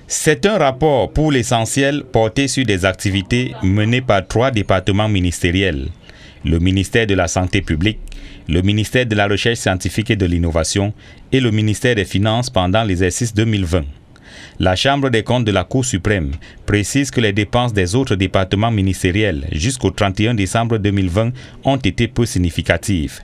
C'est un rapport pour l'essentiel porté sur des activités menées par 3 départements ministériels. Le ministère de la Santé publique, le ministère de la Recherche scientifique et de l'Innovation et le ministère des Finances pendant l'exercice 2020. La Chambre des comptes de la Cour suprême précise que les dépenses des autres départements ministériels jusqu'au 31 décembre 2020 ont été peu significatives.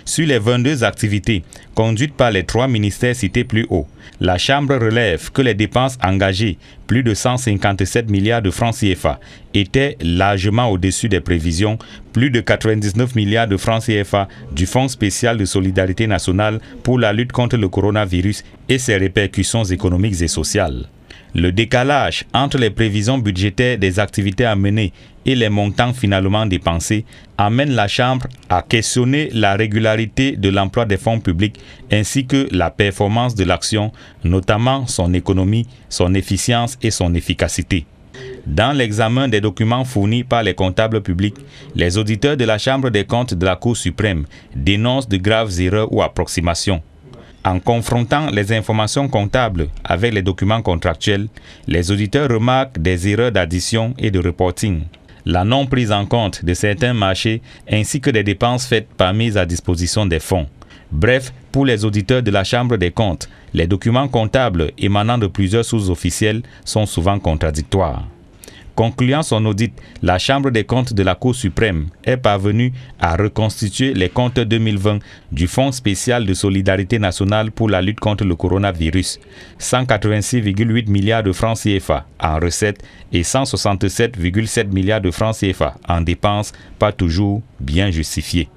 Sur les 22 activités conduites par les 3 ministères cités plus haut, la Chambre relève que les dépenses engagées, plus de 157 milliards de francs CFA, étaient largement au-dessus des prévisions, plus de 99 milliards de francs CFA du Fonds spécial de solidarité nationale pour la lutte contre le coronavirus et ses répercussions économiques et sociales. Le décalage entre les prévisions budgétaires des activités à mener et les montants finalement dépensés amène la Chambre à questionner la régularité de l'emploi des fonds publics ainsi que la performance de l'action, notamment son économie, son efficience et son efficacité. Dans l'examen des documents fournis par les comptables publics, les auditeurs de la Chambre des comptes de la Cour suprême dénoncent de graves erreurs ou approximations. En confrontant les informations comptables avec les documents contractuels, les auditeurs remarquent des erreurs d'addition et de reporting, la non prise en compte de certains marchés ainsi que des dépenses faites par mise à disposition des fonds. Bref, pour les auditeurs de la Chambre des comptes, les documents comptables émanant de plusieurs sources officielles sont souvent contradictoires. Concluant son audit, la Chambre des comptes de la Cour suprême est parvenue à reconstituer les comptes 2020 du Fonds spécial de solidarité nationale pour la lutte contre le coronavirus, 186,8 milliards de francs CFA en recettes et 167,7 milliards de francs CFA en dépenses, pas toujours bien justifiées.